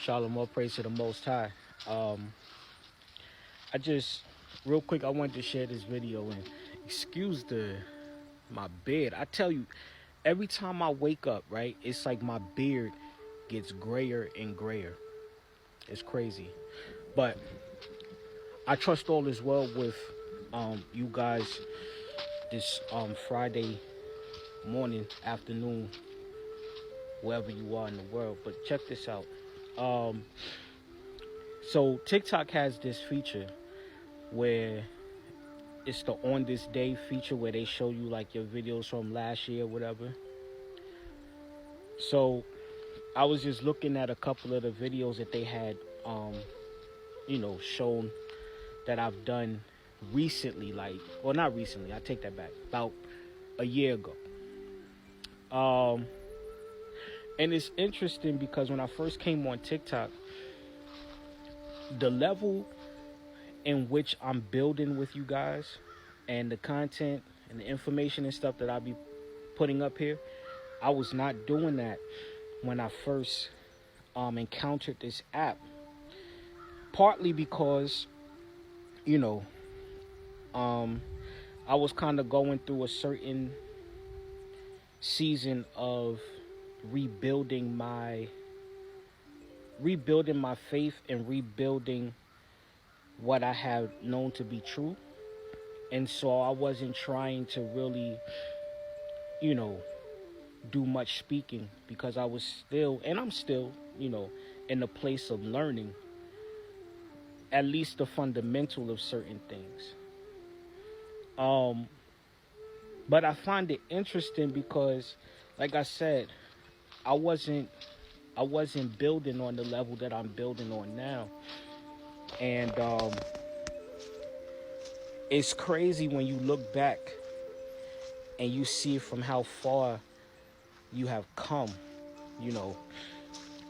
Shalom, all praise to the Most High. Um, I just, real quick, I wanted to share this video and excuse my beard. I tell you, every time I wake up, right, it's like my beard gets grayer and grayer. It's crazy, but I trust all is well with you guys this Friday morning, afternoon, wherever you are in the world. But check this out. Um, so TikTok has this feature where it's the on this day feature where they show you like your videos from last year or whatever. So I was just looking at a couple of the videos that they had shown that I've done recently, not recently, I take that back, about a year ago. And it's interesting because when I first came on TikTok, the level in which I'm building with you guys and the content and the information and stuff that I'll be putting up here, I was not doing that when I first encountered this app. Partly because, I was kind of going through a certain season of rebuilding my faith and rebuilding what I have known to be true. And so I wasn't trying to really, do much speaking because I was still, and I'm still, in the place of learning at least the fundamental of certain things. But I find it interesting because, like I said, I wasn't building on the level that I'm building on now. And it's crazy when you look back and you see from how far you have come.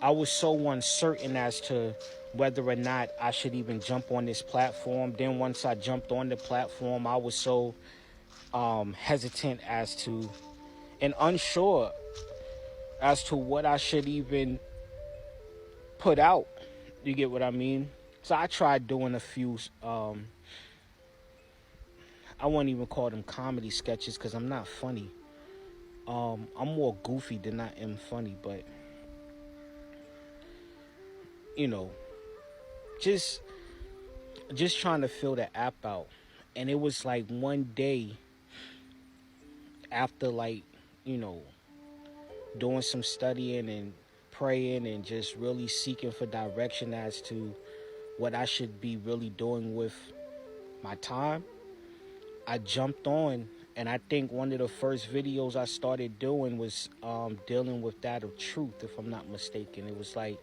I was so uncertain as to whether or not I should even jump on this platform. Then once I jumped on the platform, I was so hesitant and unsure as to what I should even put out. You get what I mean? So I tried doing a few, I won't even call them comedy sketches because I'm not funny. I'm more goofy than I am funny, but, just trying to fill the app out. And it was like one day after doing some studying and praying and just really seeking for direction as to what I should be really doing with my time, I jumped on, and I think one of the first videos I started doing was dealing with that of truth, if I'm not mistaken. It was like,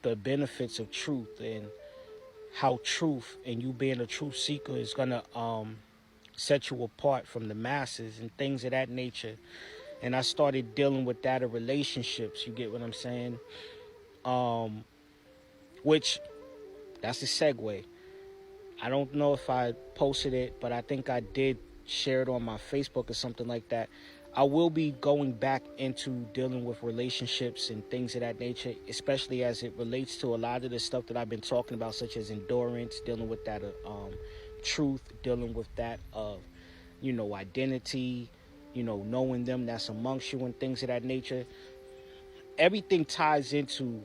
the benefits of truth and how truth and you being a truth seeker is gonna set you apart from the masses and things of that nature. And I started dealing with that of relationships. You get what I'm saying? Which, that's a segue. I don't know if I posted it, but I think I did share it on my Facebook or something like that. I will be going back into dealing with relationships and things of that nature, especially as it relates to a lot of the stuff that I've been talking about, such as endurance, dealing with that truth, dealing with that of, identity, knowing them that's amongst you and things of that nature. Everything ties into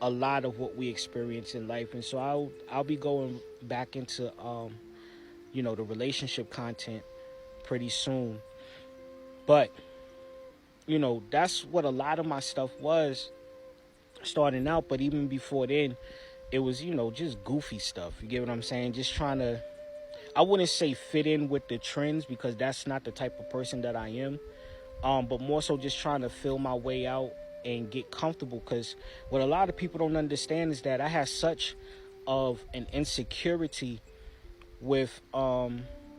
a lot of what we experience in life. And so I'll be going back into, the relationship content pretty soon. But, that's what a lot of my stuff was starting out. But even before then, it was, just goofy stuff. You get what I'm saying? Just trying to, I wouldn't say fit in with the trends because that's not the type of person that I am. But more so just trying to feel my way out and get comfortable. Because what a lot of people don't understand is that I have such of an insecurity with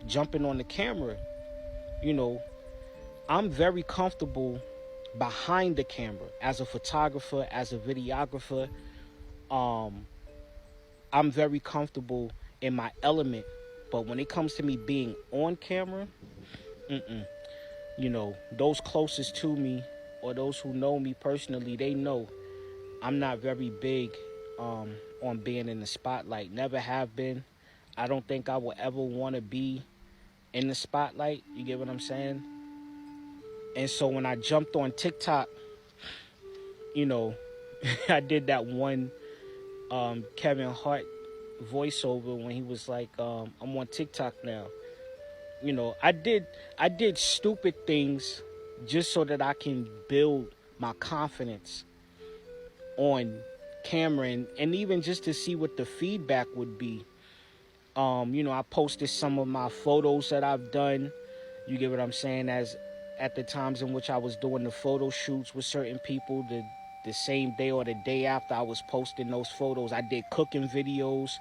jumping on the camera. I'm very comfortable behind the camera as a photographer, as a videographer. I'm very comfortable in my element, but when it comes to me being on camera, those closest to me or those who know me personally, they know I'm not very big on being in the spotlight. Never have been. I don't think I will ever want to be in the spotlight. You get what I'm saying? And so when I jumped on TikTok, you know, I did that one Kevin Hart voiceover when he was like, I'm on TikTok now. You know, I did stupid things just so that I can build my confidence on camera, and even just to see what the feedback would be. You know, I posted some of my photos that I've done. You get what I'm saying? As at the times in which I was doing the photo shoots with certain people, the same day or the day after I was posting those photos, I did cooking videos.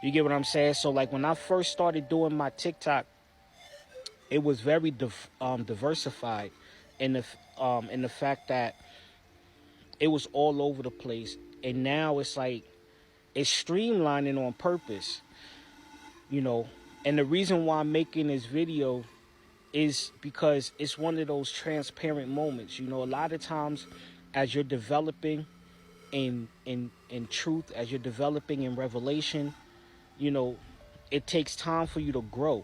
You get what I'm saying? So like when I first started doing my TikTok, it was very diversified in the fact that it was all over the place. And now it's like it's streamlining on purpose, you know. And the reason why I'm making this video is because it's one of those transparent moments. You know, a lot of times as you're developing in truth, as you're developing in revelation, you know, it takes time for you to grow.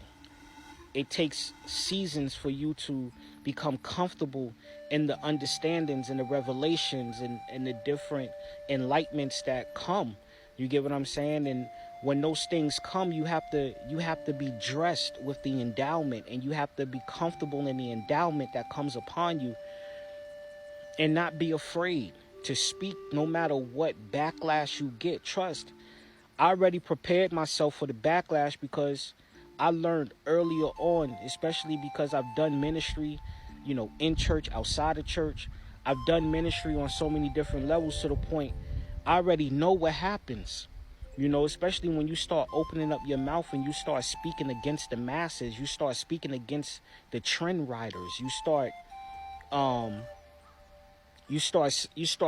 It takes seasons for you to become comfortable in the understandings and the revelations and the different enlightenments that come. You get what I'm saying? And when those things come, you have to be dressed with the endowment, and you have to be comfortable in the endowment that comes upon you, and not be afraid to speak no matter what backlash you get. Trust, I already prepared myself for the backlash because I learned earlier on, especially because I've done ministry, you know, in church, outside of church. I've done ministry on so many different levels to the point I already know what happens. You know, especially when you start opening up your mouth and you start speaking against the masses, you start speaking against the trend riders, you start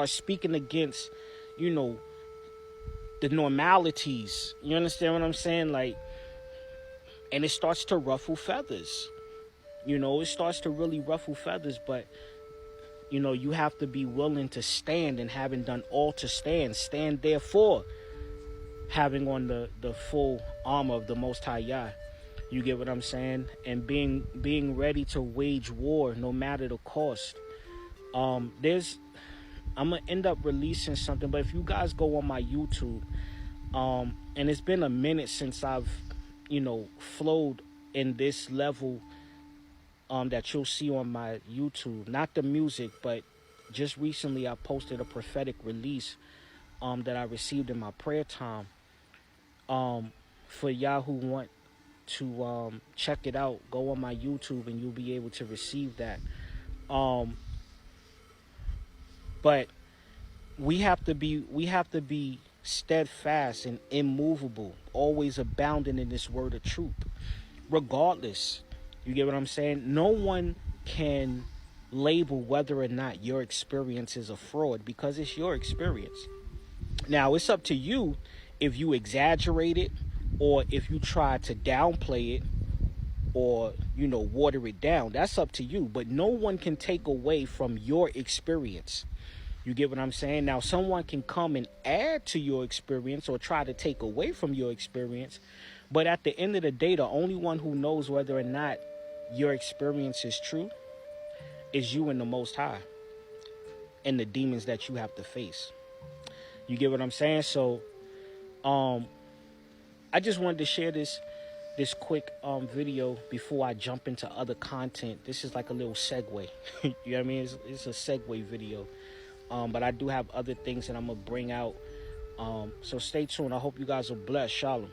speaking against, you know, the normalities. You understand what I'm saying? Like, and it starts to ruffle feathers. You know, it starts to really ruffle feathers, but, you know, you have to be willing to stand, and having done all to stand, stand therefore, having on the full armor of the Most High Yah. You get what I'm saying? And being ready to wage war no matter the cost. I'm going to end up releasing something, but if you guys go on my YouTube, and it's been a minute since I've, you know, flowed in this level that you'll see on my YouTube. Not the music, but just recently I posted a prophetic release that I received in my prayer time. For y'all who want to check it out, go on my YouTube and you'll be able to receive that. But we have to be steadfast and immovable, always abounding in this word of truth, regardless. You get what I'm saying? No one can label whether or not your experience is a fraud, because it's your experience. Now, it's up to you if you exaggerate it, or if you try to downplay it, or, you know, water it down. That's up to you. But no one can take away from your experience. You get what I'm saying? Now, someone can come and add to your experience or try to take away from your experience. But at the end of the day, the only one who knows whether or not your experience is true is you and the Most High, and the demons that you have to face. You get what I'm saying? So, I just wanted to share this quick video before I jump into other content. This is like a little segue. You know what I mean? It's a segue video. But I do have other things that I'm going to bring out. So stay tuned. I hope you guys are blessed. Shalom.